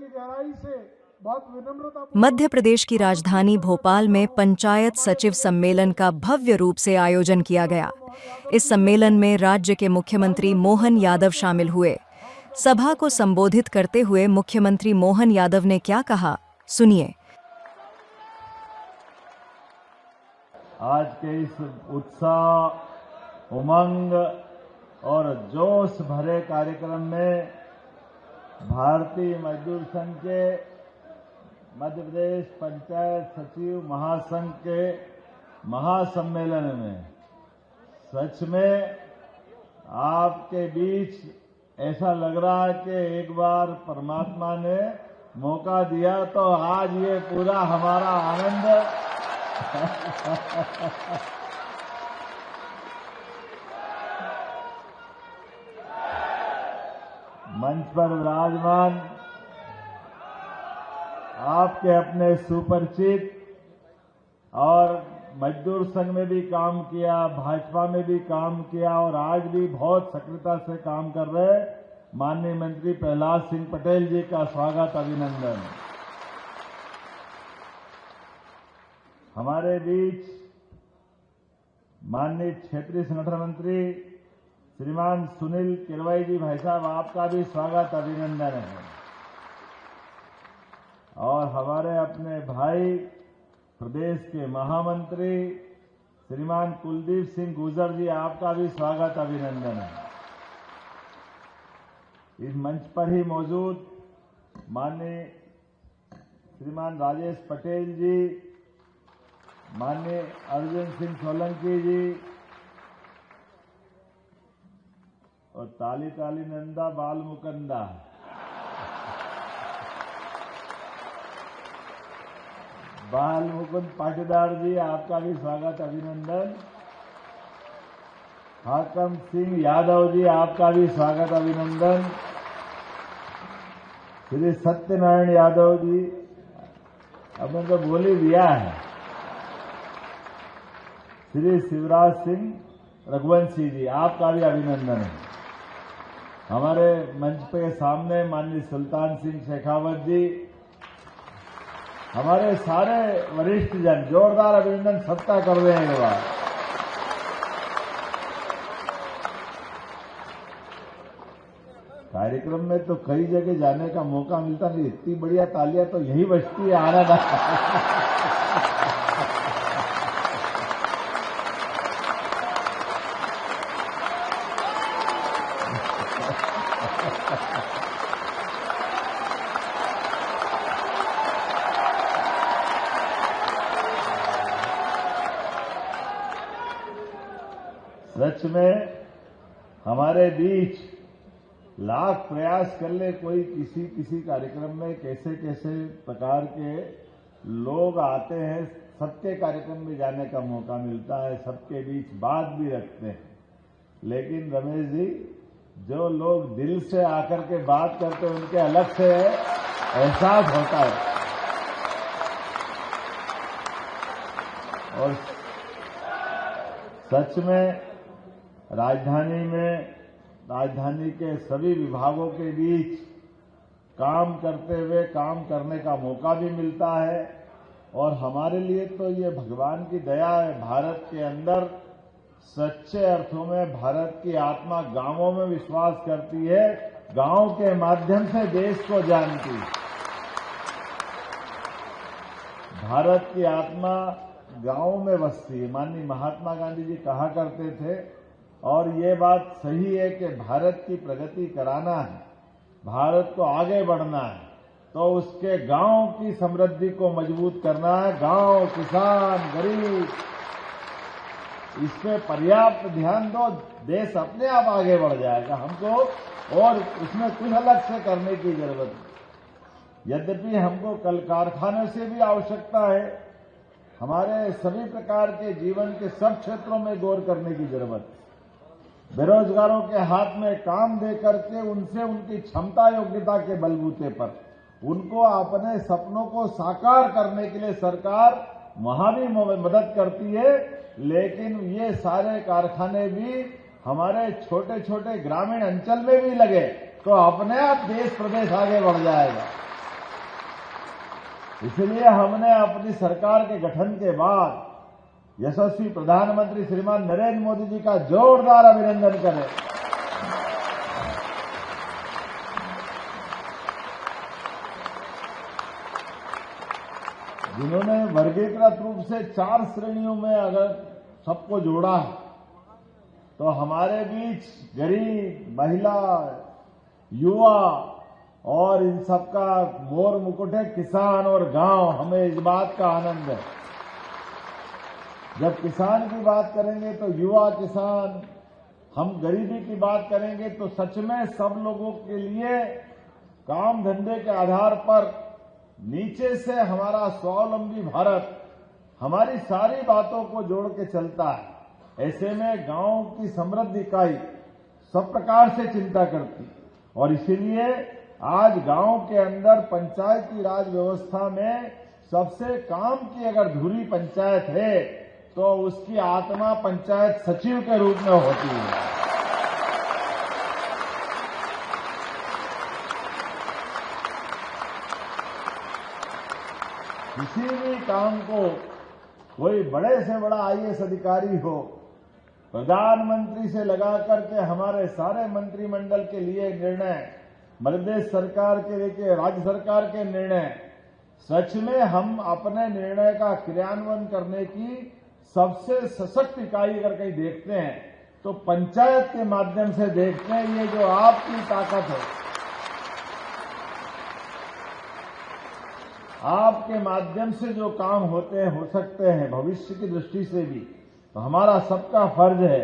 गहराई से बहुत विनम्रता। मध्य प्रदेश की राजधानी भोपाल में पंचायत सचिव सम्मेलन का भव्य रूप से आयोजन किया गया। इस सम्मेलन में राज्य के मुख्यमंत्री मोहन यादव शामिल हुए। सभा को संबोधित करते हुए मुख्यमंत्री मोहन यादव ने क्या कहा, सुनिए। आज के इस उत्साह, उमंग और जोश भरे कार्यक्रम में भारतीय मजदूर संघ के मध्य प्रदेश पंचायत सचिव महासंघ के महासम्मेलन में सच में आपके बीच ऐसा लग रहा है कि एक बार परमात्मा ने मौका दिया तो आज ये पूरा हमारा आनंद मंच पर विराजमान आपके अपने सुपरिचित और मजदूर संघ में भी काम किया, भाजपा में भी काम किया और आज भी बहुत सक्रियता से काम कर रहे माननीय मंत्री प्रहलाद सिंह पटेल जी का स्वागत, अभिनंदन। हमारे बीच माननीय क्षेत्रीय संगठन मंत्री श्रीमान सुनील किरवाई जी, भाई साहब आपका भी स्वागत, अभिनंदन है। और हमारे अपने भाई प्रदेश के महामंत्री श्रीमान कुलदीप सिंह गुर्जर जी, आपका भी स्वागत, अभिनंदन है। इस मंच पर ही मौजूद माननीय श्रीमान राजेश पटेल जी, माननीय अर्जुन सिंह सोलंकी जी और ताली ताली नंदा बाल मुकंदा बाल मुकुंद पाटीदार जी, आपका भी स्वागत, अभिनंदन। हाकम सिंह यादव जी, आपका भी स्वागत, अभिनंदन। श्री सत्यनारायण यादव जी, अब उनको बोली दिया है। श्री शिवराज सिंह रघुवंशी जी, आपका भी अभिनंदन है। हमारे मंच पे सामने माननीय सुल्तान सिंह शेखावत जी, हमारे सारे वरिष्ठ जन, जोरदार अभिनंदन सबका कर रहे हैं। बार कार्यक्रम में तो कई जगह जाने का मौका मिलता नहीं, इतनी बढ़िया तालियां तो यही बजती है, आनंद। सच में हमारे बीच लाख प्रयास कर ले कोई किसी कार्यक्रम में कैसे कैसे प्रकार के लोग आते हैं, सबके कार्यक्रम में जाने का मौका मिलता है, सबके बीच बात भी रखते हैं। लेकिन रमेश जी, जो लोग दिल से आकर के बात करते हैं उनके अलग से एहसास होता है। और सच में राजधानी के सभी विभागों के बीच काम करते हुए काम करने का मौका भी मिलता है। और हमारे लिए तो ये भगवान की दया है, भारत के अंदर सच्चे अर्थों में भारत की आत्मा गांवों में विश्वास करती है, गांव के माध्यम से देश को जानती है। भारत की आत्मा गांव में बसती है। माननीय महात्मा गांधी जी कहा करते थे, और ये बात सही है कि भारत की प्रगति कराना है, भारत को आगे बढ़ना है, तो उसके गांव की समृद्धि को मजबूत करना है। गांव, किसान, गरीब, इस पे पर्याप्त ध्यान दो, देश अपने आप आगे बढ़ जाएगा। हमको और उसमें कुछ अलग से करने की जरूरत है। यद्यपि हमको कल कारखाने से भी आवश्यकता है, हमारे सभी प्रकार के जीवन के सब क्षेत्रों में गौर करने की जरूरत है। बेरोजगारों के हाथ में काम दे करके उनसे उनकी क्षमता योग्यता के बलबूते पर उनको अपने सपनों को साकार करने के लिए सरकार वहां भी मदद करती है। लेकिन ये सारे कारखाने भी हमारे छोटे छोटे ग्रामीण अंचल में भी लगे तो अपने आप देश प्रदेश आगे बढ़ जाएगा। इसलिए हमने अपनी सरकार के गठन के बाद यशस्वी प्रधानमंत्री श्रीमान नरेंद्र मोदी जी का जोरदार अभिनंदन करें। जिन्होंने वर्गीकृत रूप से 4 श्रेणियों में अगर सबको जोड़ा है, तो हमारे बीच गरीब, महिला, युवा और इन सबका मोर मुकुट है किसान और गांव। हमें इस बात का आनंद है। जब किसान की बात करेंगे तो युवा किसान, हम गरीबी की बात करेंगे तो सच में सब लोगों के लिए काम धंधे के आधार पर नीचे से हमारा स्वावलंबी भारत हमारी सारी बातों को जोड़ के चलता है। ऐसे में गांव की समृद्ध इकाई सब प्रकार से चिंता करती और इसीलिए आज गांव के अंदर पंचायती राज व्यवस्था में सबसे काम की अगर धुरी पंचायत है तो उसकी आत्मा पंचायत सचिव के रूप में होती है। किसी भी काम को कोई बड़े से बड़ा आईएएस अधिकारी हो, प्रधानमंत्री से लगा करके हमारे सारे मंत्रिमंडल के लिए निर्णय, मध्य प्रदेश सरकार के लेके राज्य सरकार के निर्णय, सच में हम अपने निर्णय का क्रियान्वयन करने की सबसे सशक्त इकाई अगर कहीं देखते हैं तो पंचायत के माध्यम से देखते हैं। ये जो आपकी ताकत है, आपके माध्यम से जो काम होते हैं, हो सकते हैं भविष्य की दृष्टि से भी, तो हमारा सबका फर्ज है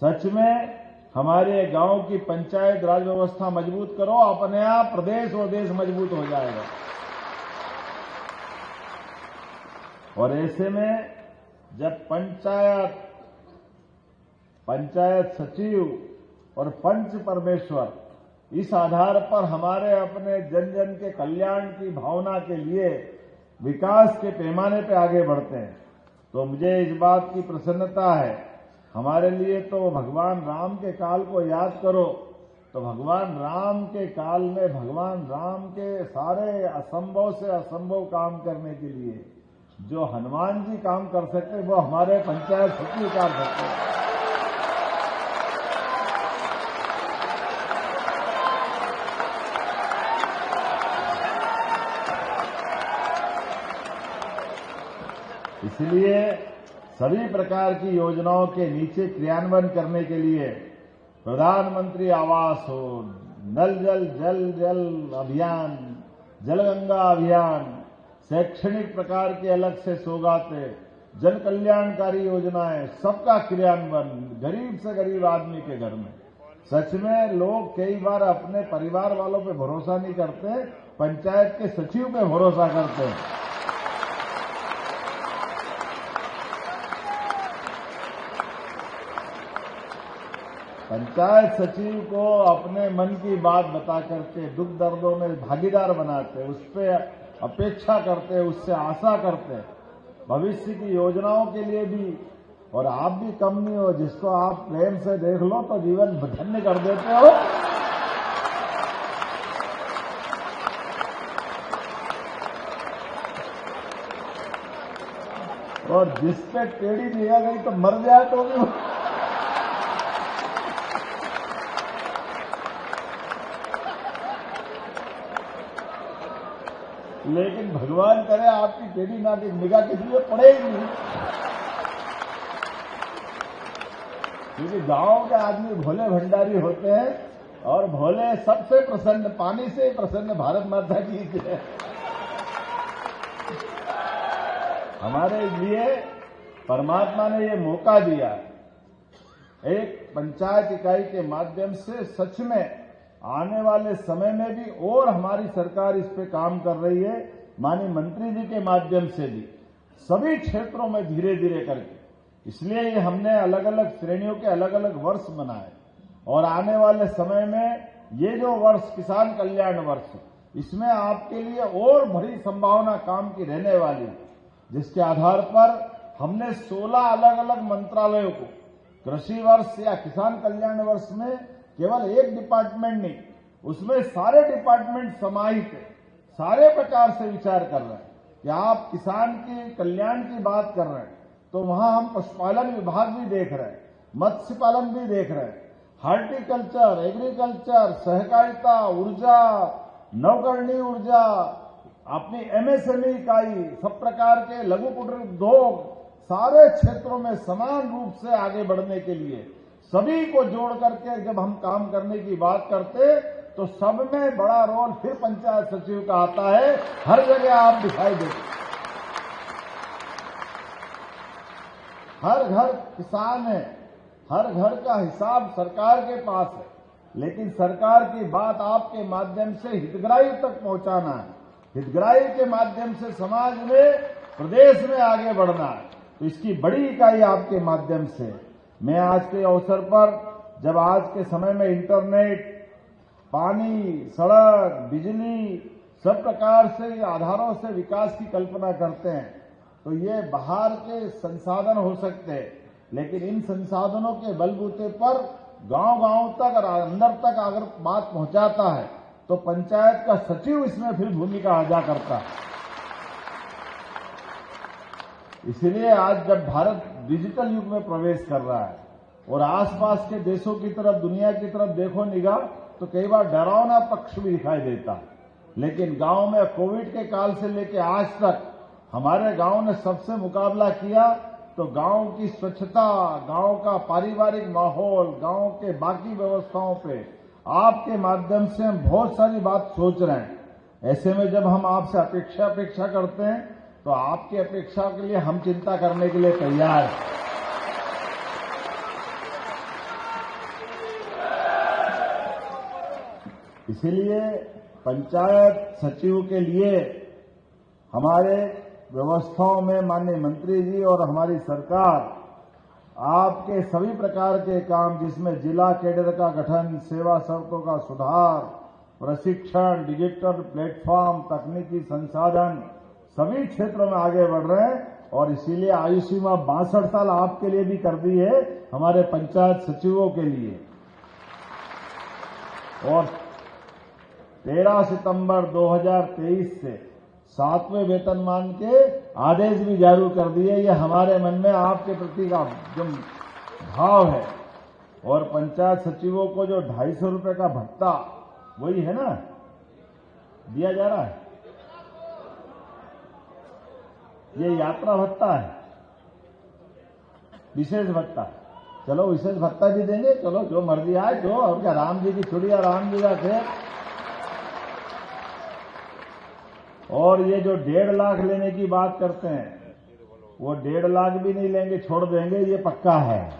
सच में हमारे गांव की पंचायत राज व्यवस्था मजबूत करो। अपने आप प्रदेश और देश मजबूत हो जाएगा। और ऐसे में जब पंचायत सचिव और पंच परमेश्वर इस आधार पर हमारे अपने जन जन के कल्याण की भावना के लिए विकास के पैमाने पे आगे बढ़ते हैं, तो मुझे इस बात की प्रसन्नता है। हमारे लिए तो भगवान राम के काल को याद करो, तो भगवान राम के काल में भगवान राम के सारे असंभव से असंभव काम करने के लिए जो हनुमान जी काम कर सकते वो हमारे पंचायत सचिव कर सकते हैं। इसलिए सभी प्रकार की योजनाओं के नीचे क्रियान्वयन करने के लिए प्रधानमंत्री आवास हो, नल जल अभियान, जलगंगा अभियान, शैक्षणिक प्रकार के अलग से सौगातें, जन कल्याणकारी योजनाएं, सबका क्रियान्वयन गरीब से गरीब आदमी के घर में। सच में लोग कई बार अपने परिवार वालों पे भरोसा नहीं करते, पंचायत के सचिव पे भरोसा करते हैं। पंचायत सचिव को अपने मन की बात बता करके दुख दर्दों में भागीदार बनाते, उस पर अपेक्षा करते, उससे आशा करते, भविष्य की योजनाओं के लिए भी। और आप भी कम नहीं हो, जिसको आप प्रेम से देख लो तो जीवन धन्य कर देते हो। और जिस पे टेढ़ी दिया गई तो मर जाए तो भी लेकिन भगवान करे आपकी टेढ़ी ना की निगाह किसी पे पड़े ही नहीं, क्योंकि गांव के आदमी भोले भंडारी होते हैं और भोले सबसे प्रसन्न, पानी से प्रसन्न भारत माता की जय। हमारे लिए परमात्मा ने ये मौका दिया, एक पंचायत इकाई के माध्यम से सच में आने वाले समय में भी और हमारी सरकार इस पे काम कर रही है, माननीय मंत्री जी के माध्यम से भी सभी क्षेत्रों में धीरे धीरे करके। इसलिए ये हमने अलग अलग श्रेणियों के अलग अलग वर्ष बनाए और आने वाले समय में ये जो वर्ष किसान कल्याण वर्ष, इसमें आपके लिए और बड़ी संभावना काम की रहने वाली, जिसके आधार पर हमने 16 अलग अलग मंत्रालयों को कृषि वर्ष या किसान कल्याण वर्ष में केवल एक डिपार्टमेंट नहीं, उसमें सारे डिपार्टमेंट समाहित है, सारे प्रकार से विचार कर रहे हैं। कि आप किसान के कल्याण की बात कर रहे हैं, तो वहां हम पशुपालन विभाग भी देख रहे हैं, मत्स्य पालन भी देख रहे हैं, हार्टिकल्चर, एग्रीकल्चर, सहकारिता, ऊर्जा, नवकरणीय ऊर्जा, अपनी एमएसएमई इकाई, सब प्रकार के लघु कुटीर उद्योग, सारे क्षेत्रों में समान रूप से आगे बढ़ने के लिए सभी को जोड़ करके जब हम काम करने की बात करते तो सब में बड़ा रोल फिर पंचायत सचिव का आता है। हर जगह आप दिखाई देते, हर घर किसान है, हर घर का हिसाब सरकार के पास है, लेकिन सरकार की बात आपके माध्यम से हितग्राही तक पहुंचाना है, हितग्राही के माध्यम से समाज में, प्रदेश में आगे बढ़ना है। तो इसकी बड़ी इकाई आपके माध्यम से मैं आज के अवसर पर, जब आज के समय में इंटरनेट, पानी, सड़क, बिजली, सब प्रकार से आधारों से विकास की कल्पना करते हैं, तो ये बाहर के संसाधन हो सकते हैं, लेकिन इन संसाधनों के बलबूते पर गांव-गांव तक और अंदर तक अगर बात पहुंचाता है तो पंचायत का सचिव इसमें फिर भूमिका अदा करता है। इसलिए आज जब भारत डिजिटल युग में प्रवेश कर रहा है और आसपास के देशों की तरफ, दुनिया की तरफ देखो निगाह, तो कई बार डरावना पक्ष भी दिखाई देता है, लेकिन गांव में कोविड के काल से लेकर आज तक हमारे गांव ने सबसे मुकाबला किया। तो गांव की स्वच्छता, गांव का पारिवारिक माहौल, गांव के बाकी व्यवस्थाओं पे आपके माध्यम से हम बहुत सारी बात सोच रहे हैं। ऐसे में जब हम आपसे अपेक्षा करते हैं तो आपकी अपेक्षा के लिए हम चिंता करने के लिए तैयार हैं। इसीलिए पंचायत सचिव के लिए हमारे व्यवस्थाओं में माननीय मंत्री जी और हमारी सरकार आपके सभी प्रकार के काम, जिसमें जिला कैडर का गठन, सेवा शर्तों का सुधार, प्रशिक्षण, डिजिटल प्लेटफॉर्म, तकनीकी संसाधन, सभी क्षेत्रों में आगे बढ़ रहे हैं। और इसीलिए आयु सीमा 62 साल आपके लिए भी कर दी है, हमारे पंचायत सचिवों के लिए। और 13 सितंबर 2023 से 7वें वेतनमान के आदेश भी जारी कर दिए। ये हमारे मन में आपके प्रति का जो भाव है, और पंचायत सचिवों को जो 250 रुपए का भत्ता, वही है ना, दिया जा रहा है, ये यात्रा भत्ता है, विशेष भत्ता। चलो विशेष भत्ता भी देंगे, चलो जो मर्जी आए, जो, और क्या, राम जी की चुड़िया राम जी का खेत। और ये जो 1.5 लाख लेने की बात करते हैं, वो 1.5 लाख भी नहीं लेंगे, छोड़ देंगे, ये पक्का है।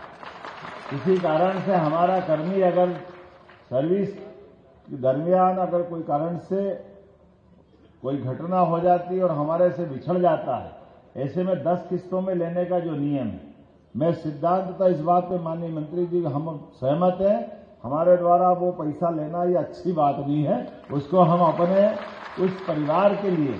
किसी कारण से हमारा कर्मी अगर सर्विस के दरमियान अगर कोई कारण से कोई घटना हो जाती है और हमारे से बिछड़ जाता है, ऐसे में 10 किस्तों में लेने का जो नियम है, मैं सिद्धांततः इस बात पे माननीय मंत्री जी हम सहमत हैं। हमारे द्वारा वो पैसा लेना ये अच्छी बात नहीं है, उसको हम अपने उस परिवार के लिए,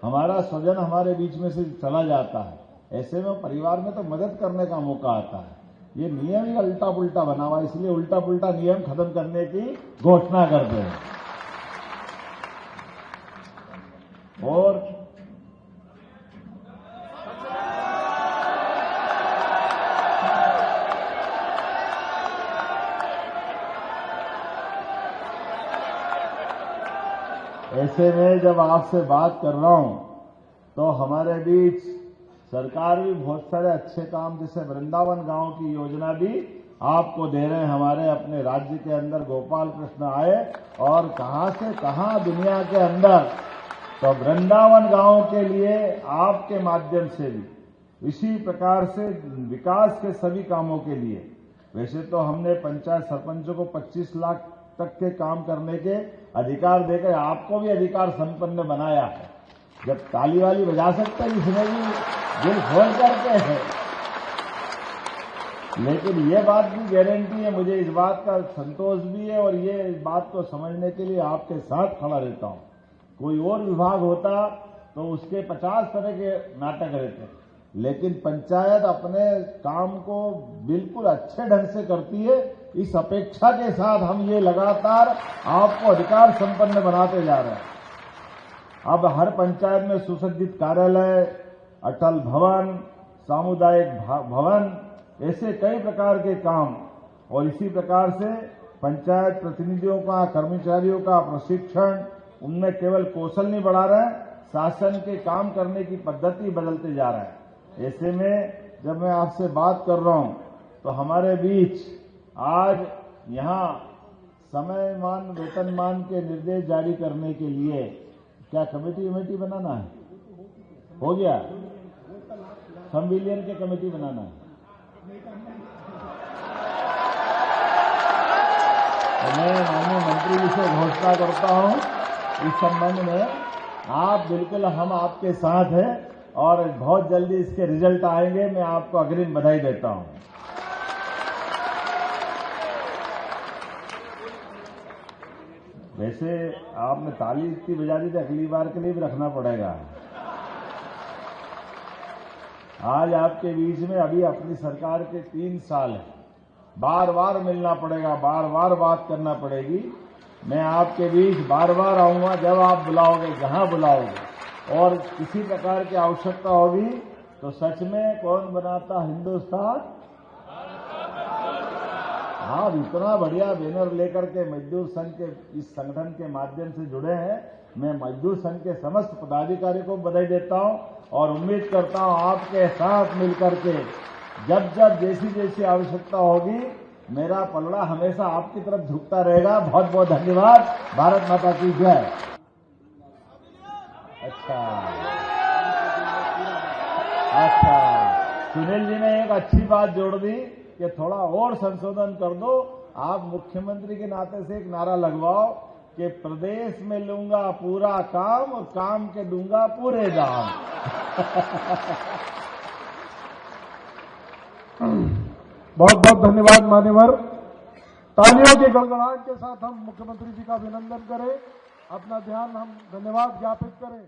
हमारा स्वजन हमारे बीच में से चला जाता है, ऐसे में परिवार में तो मदद करने का मौका आता है। ये नियम ही उल्टा पुल्टा बना हुआ, इसलिए उल्टा पुल्टा नियम खत्म करने की घोषणा करते हैं। और ऐसे में जब आपसे बात कर रहा हूं तो हमारे बीच सरकार भी बहुत सारे अच्छे काम, जैसे वृंदावन गांव की योजना भी आपको दे रहे हैं। हमारे अपने राज्य के अंदर गोपाल कृष्ण आए और कहां से कहां दुनिया के अंदर, तो वृंदावन गांव के लिए आपके माध्यम से भी इसी प्रकार से विकास के सभी कामों के लिए, वैसे तो हमने पंचायत सरपंचों को 25 लाख तक के काम करने के अधिकार देकर आपको भी अधिकार संपन्न बनाया है। जब ताली वाली बजा सकते हैं, इसमें भी दिल खोल करके है। लेकिन ये बात भी गारंटी है, मुझे इस बात का संतोष भी है और ये इस बात को समझने के लिए आपके साथ खड़ा रहता हूं। कोई और विभाग होता तो उसके 50 तरह के नाटक रहते, लेकिन पंचायत अपने काम को बिल्कुल अच्छे ढंग से करती है। इस अपेक्षा के साथ हम ये लगातार आपको अधिकार संपन्न बनाते जा रहे हैं। अब हर पंचायत में सुसज्जित कार्यालय, अटल भवन, सामुदायिक भवन, ऐसे कई प्रकार के काम, और इसी प्रकार से पंचायत प्रतिनिधियों का, कर्मचारियों का प्रशिक्षण, उनमें केवल कौशल नहीं बढ़ा रहे हैं, शासन के काम करने की पद्धति बदलते जा रहा है। ऐसे में जब मैं आपसे बात कर रहा हूं तो हमारे बीच आज यहां समयमान वेतनमान के निर्देश जारी करने के लिए क्या कमेटी बनाना है? हो गया? संविलियन के कमेटी बनाना है। तो मैं माननीय मंत्री जी से घोषणा करता हूं इस संबंध में आप बिल्कुल, हम आपके साथ हैं और बहुत जल्दी इसके रिजल्ट आएंगे। मैं आपको अग्रिम बधाई देता हूं। वैसे आपने ताली इतनी बजा दी थी, अगली बार के लिए भी रखना पड़ेगा। आज आपके बीच में अभी अपनी सरकार के 3 साल है, बार बार मिलना पड़ेगा, बार बार बात करना पड़ेगी। मैं आपके बीच बार बार आऊंगा जब आप बुलाओगे, जहां बुलाओगे, और किसी प्रकार की आवश्यकता होगी तो सच में कौन बनाता हिंदुस्तान। हाँ, इतना बढ़िया बैनर लेकर के मजदूर संघ के इस संगठन के माध्यम से जुड़े हैं। मैं मजदूर संघ के समस्त पदाधिकारियों को बधाई देता हूं और उम्मीद करता हूं आपके साथ मिलकर के जब जब जैसी जैसी आवश्यकता होगी, मेरा पलड़ा हमेशा आपकी तरफ झुकता रहेगा। बहुत बहुत धन्यवाद। भारत माता की जय। अच्छा, सुनील जी ने एक अच्छी बात जोड़ दी कि थोड़ा और संशोधन कर दो। आप मुख्यमंत्री के नाते से एक नारा लगवाओ कि प्रदेश में लूंगा पूरा काम और काम के दूंगा पूरे दाम। बहुत बहुत धन्यवाद मान्यवर। तालियों की गड़गड़ाहट के साथ हम मुख्यमंत्री जी का अभिनंदन करें, अपना ध्यान हम धन्यवाद ज्ञापित करें।